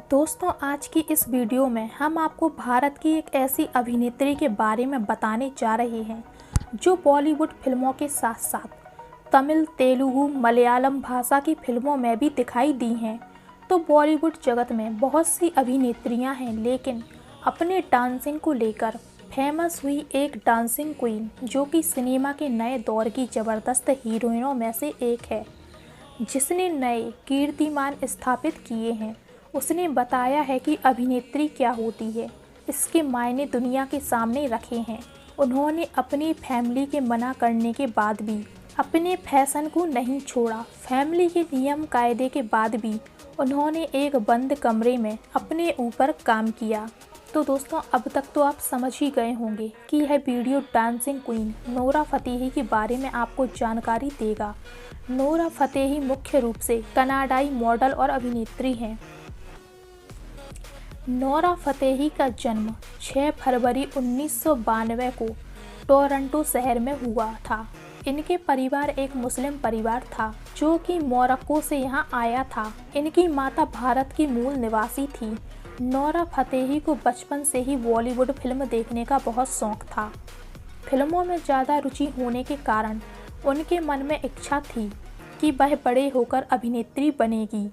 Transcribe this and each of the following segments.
दोस्तों, आज की इस वीडियो में हम आपको भारत की एक ऐसी अभिनेत्री के बारे में बताने जा रहे हैं जो बॉलीवुड फिल्मों के साथ साथ तमिल, तेलुगु, मलयालम भाषा की फिल्मों में भी दिखाई दी हैं। तो बॉलीवुड जगत में बहुत सी अभिनेत्रियां हैं, लेकिन अपने डांसिंग को लेकर फेमस हुई एक डांसिंग क्वीन जो कि सिनेमा के नए दौर की ज़बरदस्त हीरोइनों में से एक है, जिसने नए कीर्तिमान स्थापित किए हैं। उसने बताया है कि अभिनेत्री क्या होती है, इसके मायने दुनिया के सामने रखे हैं। उन्होंने अपनी फैमिली के मना करने के बाद भी अपने फैशन को नहीं छोड़ा। फैमिली के नियम कायदे के बाद भी उन्होंने एक बंद कमरे में अपने ऊपर काम किया। तो दोस्तों, अब तक तो आप समझ ही गए होंगे कि यह video dancing queen Nora Fatehi के बारे में आपको जानकारी देगा। नोरा फतेही मुख्य रूप से कनाडाई मॉडल और अभिनेत्री हैं। नोरा फतेही का जन्म 6 फरवरी 1992 को टोरंटो शहर में हुआ था। इनके परिवार एक मुस्लिम परिवार था जो कि मोरक्को से यहाँ आया था। इनकी माता भारत की मूल निवासी थी। नोरा फतेही को बचपन से ही बॉलीवुड फिल्म देखने का बहुत शौक था। फिल्मों में ज़्यादा रुचि होने के कारण उनके मन में इच्छा थी कि वह बड़े होकर अभिनेत्री बनेगी।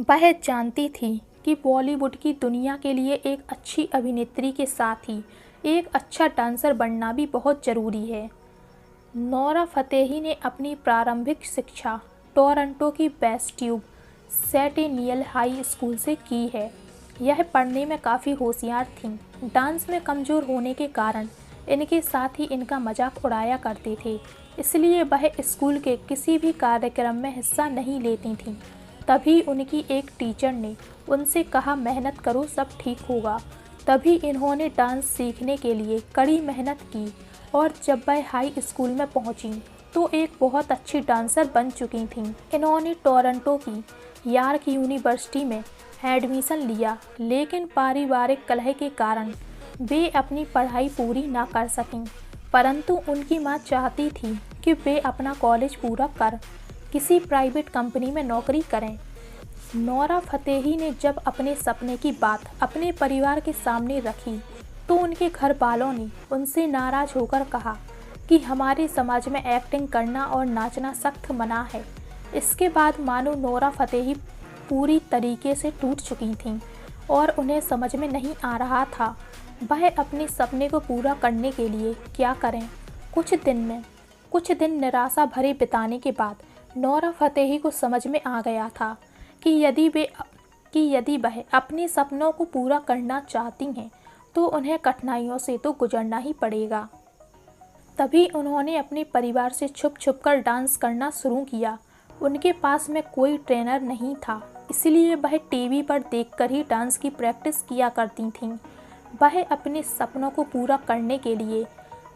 वह जानती थी कि बॉलीवुड की दुनिया के लिए एक अच्छी अभिनेत्री के साथ ही एक अच्छा डांसर बनना भी बहुत ज़रूरी है। नोरा फतेही ने अपनी प्रारंभिक शिक्षा टोरंटो की बेस्ट्यूब सेंटेनियल हाई स्कूल से की है। यह पढ़ने में काफ़ी होशियार थीं। डांस में कमज़ोर होने के कारण इनके साथ ही इनका मजाक उड़ाया करते थे, इसलिए वह स्कूल के किसी भी कार्यक्रम में हिस्सा नहीं लेती थीं। तभी उनकी एक टीचर ने उनसे कहा, मेहनत करो, सब ठीक होगा। तभी इन्होंने डांस सीखने के लिए कड़ी मेहनत की और जब वह हाई स्कूल में पहुंची तो एक बहुत अच्छी डांसर बन चुकी थीं। इन्होंने टोरंटो की यॉर्क यूनिवर्सिटी में एडमिशन लिया, लेकिन पारिवारिक कलह के कारण वे अपनी पढ़ाई पूरी ना कर सकीं। परंतु उनकी मां चाहती थी कि वे अपना कॉलेज पूरा कर किसी प्राइवेट कंपनी में नौकरी करें। नोरा फतेही ने जब अपने सपने की बात अपने परिवार के सामने रखी तो उनके घर वालों ने उनसे नाराज़ होकर कहा कि हमारे समाज में एक्टिंग करना और नाचना सख्त मना है। इसके बाद मानो नोरा फतेही पूरी तरीके से टूट चुकी थीं और उन्हें समझ में नहीं आ रहा था वह अपने सपने को पूरा करने के लिए क्या करें। कुछ दिन निराशा भरे बिताने के बाद नोरा फतेही को समझ में आ गया था कि यदि वह अपने सपनों को पूरा करना चाहती हैं तो उन्हें कठिनाइयों से तो गुजरना ही पड़ेगा। तभी उन्होंने अपने परिवार से छुप छुप कर डांस करना शुरू किया। उनके पास में कोई ट्रेनर नहीं था, इसलिए वह टीवी पर देखकर ही डांस की प्रैक्टिस किया करती थीं। वह अपने सपनों को पूरा करने के लिए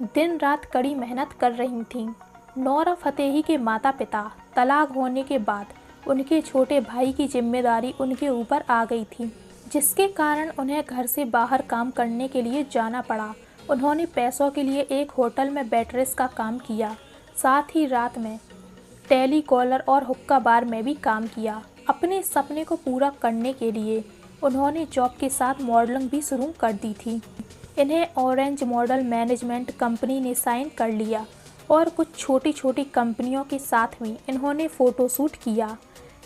दिन रात कड़ी मेहनत कर रही थीं। नोरा फतेही के माता पिता तलाक होने के बाद उनके छोटे भाई की जिम्मेदारी उनके ऊपर आ गई थी, जिसके कारण उन्हें घर से बाहर काम करने के लिए जाना पड़ा। उन्होंने पैसों के लिए एक होटल में वेट्रेस का काम किया, साथ ही रात में टेलीकॉलर और हुक्का बार में भी काम किया। अपने सपने को पूरा करने के लिए उन्होंने जॉब के साथ मॉडलिंग भी शुरू कर दी थी। इन्हें ऑरेंज मॉडल मैनेजमेंट कंपनी ने साइन कर लिया और कुछ छोटी छोटी कंपनियों के साथ भी इन्होंने फ़ोटोशूट किया।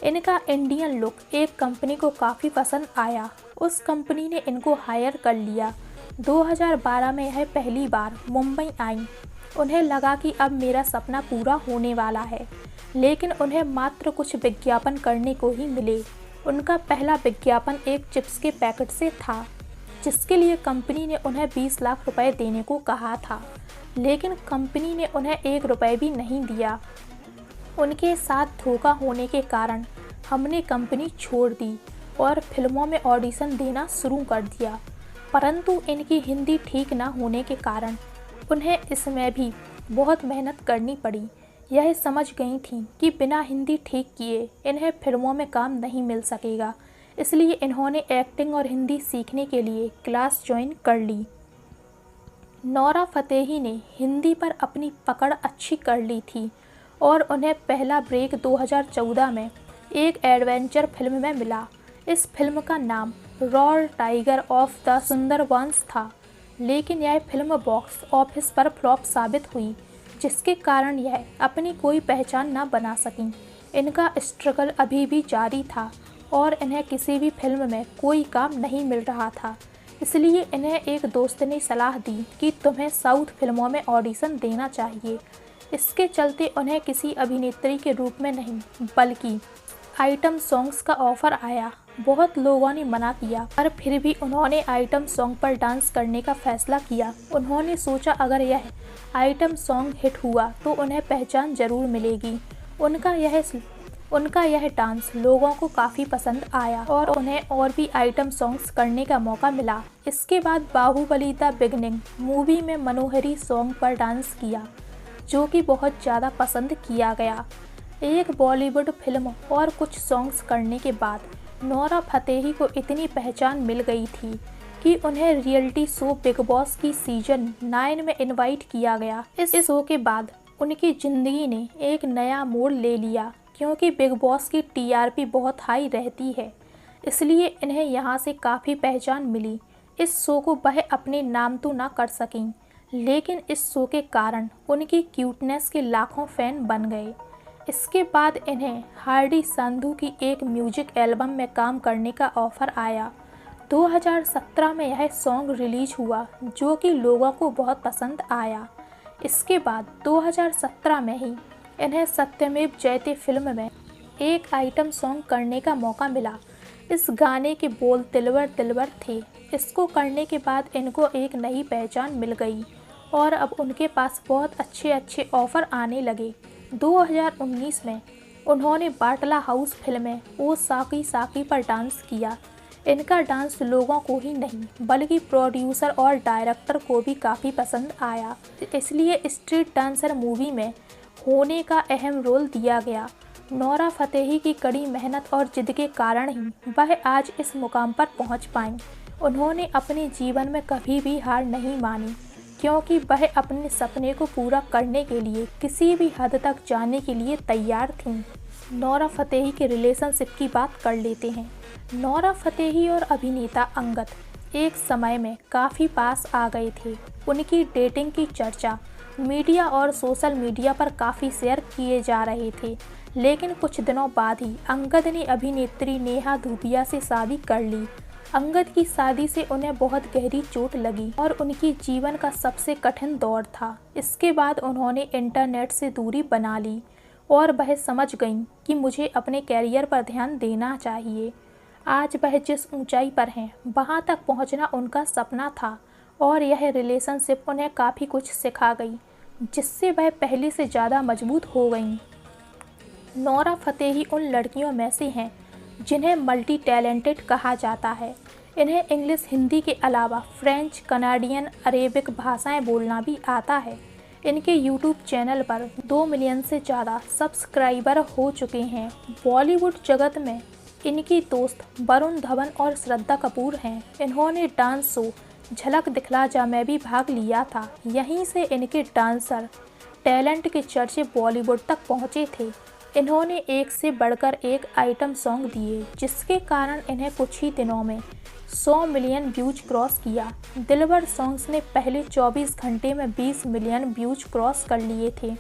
इनका इंडियन लुक एक कंपनी को काफ़ी पसंद आया। उस कंपनी ने इनको हायर कर लिया। 2012 में यह पहली बार मुंबई आई। उन्हें लगा कि अब मेरा सपना पूरा होने वाला है, लेकिन उन्हें मात्र कुछ विज्ञापन करने को ही मिले। उनका पहला विज्ञापन एक चिप्स के पैकेट से था, जिसके लिए कंपनी ने उन्हें 20 लाख रुपए देने को कहा था, लेकिन कंपनी ने उन्हें 1 रुपये भी नहीं दिया। उनके साथ धोखा होने के कारण हमने कंपनी छोड़ दी और फिल्मों में ऑडिशन देना शुरू कर दिया। परंतु इनकी हिंदी ठीक ना होने के कारण उन्हें इसमें भी बहुत मेहनत करनी पड़ी। यह समझ गई थीं कि बिना हिंदी ठीक किए इन्हें फिल्मों में काम नहीं मिल सकेगा, इसलिए इन्होंने एक्टिंग और हिंदी सीखने के लिए क्लास ज्वाइन कर ली। नोरा फतेही ने हिंदी पर अपनी पकड़ अच्छी कर ली थी और उन्हें पहला ब्रेक 2014 में एक एडवेंचर फिल्म में मिला। इस फिल्म का नाम royal tiger of the Sundarbans था, लेकिन यह फिल्म बॉक्स ऑफिस पर फ्लॉप साबित हुई, जिसके कारण यह अपनी कोई पहचान न बना सकीं। इनका स्ट्रगल अभी भी जारी था और इन्हें किसी भी फिल्म में कोई काम नहीं मिल रहा था। इसलिए इन्हें एक दोस्त ने सलाह दी कि तुम्हें साउथ फिल्मों में ऑडिशन देना चाहिए। इसके चलते उन्हें किसी अभिनेत्री के रूप में नहीं बल्कि आइटम सॉन्ग्स का ऑफर आया। बहुत लोगों ने मना किया, पर फिर भी उन्होंने आइटम सॉन्ग पर डांस करने का फैसला किया। उन्होंने सोचा अगर यह आइटम सॉन्ग हिट हुआ तो उन्हें पहचान जरूर मिलेगी। उनका यह डांस लोगों को काफ़ी पसंद आया और उन्हें और भी आइटम सॉन्ग्स करने का मौका मिला। इसके बाद बाहुबली द बिगनिंग मूवी में मनोहरी सॉन्ग पर डांस किया, जो कि बहुत ज़्यादा पसंद किया गया। एक बॉलीवुड फिल्म और कुछ सॉन्ग्स करने के बाद नोरा फतेही को इतनी पहचान मिल गई थी कि उन्हें रियलिटी शो बिग बॉस की सीजन 9 में इनवाइट किया गया। इस शो के बाद उनकी ज़िंदगी ने एक नया मोड़ ले लिया, क्योंकि बिग बॉस की टीआरपी बहुत हाई रहती है, इसलिए इन्हें यहाँ से काफ़ी पहचान मिली। इस शो को वह अपने नाम तो ना कर सकें, लेकिन इस शो के कारण उनकी क्यूटनेस के लाखों फैन बन गए। इसके बाद इन्हें हार्डी संधू की एक म्यूजिक एल्बम में काम करने का ऑफ़र आया। 2017 में यह सॉन्ग रिलीज हुआ, जो कि लोगों को बहुत पसंद आया। इसके बाद 2017 में ही इन्हें सत्यमेव जयते फिल्म में एक आइटम सॉन्ग करने का मौका मिला। इस गाने के बोल दिलबर दिलबर थे। इसको करने के बाद इनको एक नई पहचान मिल गई और अब उनके पास बहुत अच्छे ऑफ़र आने लगे। 2019 में उन्होंने बाटला हाउस फिल्म में ओ साकी साकी पर डांस किया। इनका डांस लोगों को ही नहीं बल्कि प्रोड्यूसर और डायरेक्टर को भी काफ़ी पसंद आया, इसलिए स्ट्रीट डांसर मूवी में होने का अहम रोल दिया गया। नोरा फतेही की कड़ी मेहनत और जिद के कारण ही वह आज इस मुकाम पर पहुंच पाईं। उन्होंने अपने जीवन में कभी भी हार नहीं मानी, क्योंकि वह अपने सपने को पूरा करने के लिए किसी भी हद तक जाने के लिए तैयार थीं। नोरा फतेही के रिलेशनशिप की बात कर लेते हैं। नोरा फतेही और अभिनेता अंगद एक समय में काफ़ी पास आ गए थे। उनकी डेटिंग की चर्चा मीडिया और सोशल मीडिया पर काफ़ी शेयर किए जा रहे थे, लेकिन कुछ दिनों बाद ही अंगद ने अभिनेत्री नेहा धूपिया से शादी कर ली। अंगद की शादी से उन्हें बहुत गहरी चोट लगी और उनकी जीवन का सबसे कठिन दौर था। इसके बाद उन्होंने इंटरनेट से दूरी बना ली और वह समझ गईं कि मुझे अपने कैरियर पर ध्यान देना चाहिए। आज वह जिस ऊंचाई पर हैं, वहां तक पहुंचना उनका सपना था और यह रिलेशनशिप उन्हें काफ़ी कुछ सिखा गई, जिससे वह पहले से ज़्यादा मजबूत हो गईं। नोरा फतेही उन लड़कियों में से हैं जिन्हें मल्टी टैलेंटेड कहा जाता है। इन्हें इंग्लिश, हिंदी के अलावा फ्रेंच, कनाडियन, अरेबिक भाषाएं बोलना भी आता है। इनके यूट्यूब चैनल पर 2 मिलियन से ज़्यादा सब्सक्राइबर हो चुके हैं। बॉलीवुड जगत में इनकी दोस्त वरुण धवन और श्रद्धा कपूर हैं। इन्होंने डांस शो झलक दिखला जा में भी भाग लिया था। यहीं से इनके डांसर टैलेंट के चर्चे बॉलीवुड तक पहुंचे थे। इन्होंने एक से बढ़कर एक आइटम सॉन्ग दिए, जिसके कारण इन्हें कुछ ही दिनों में 100 मिलियन व्यूज क्रॉस किया। दिलबर सॉन्ग्स ने पहले 24 घंटे में 20 मिलियन व्यूज क्रॉस कर लिए थे,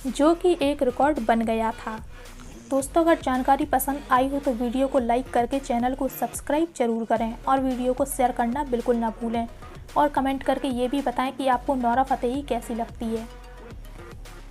जो कि एक रिकॉर्ड बन गया था। दोस्तों, अगर जानकारी पसंद आई हो तो वीडियो को लाइक करके चैनल को सब्सक्राइब जरूर करें और वीडियो को शेयर करना बिल्कुल ना भूलें और कमेंट करके ये भी बताएं कि आपको नोरा फतेही कैसी लगती है।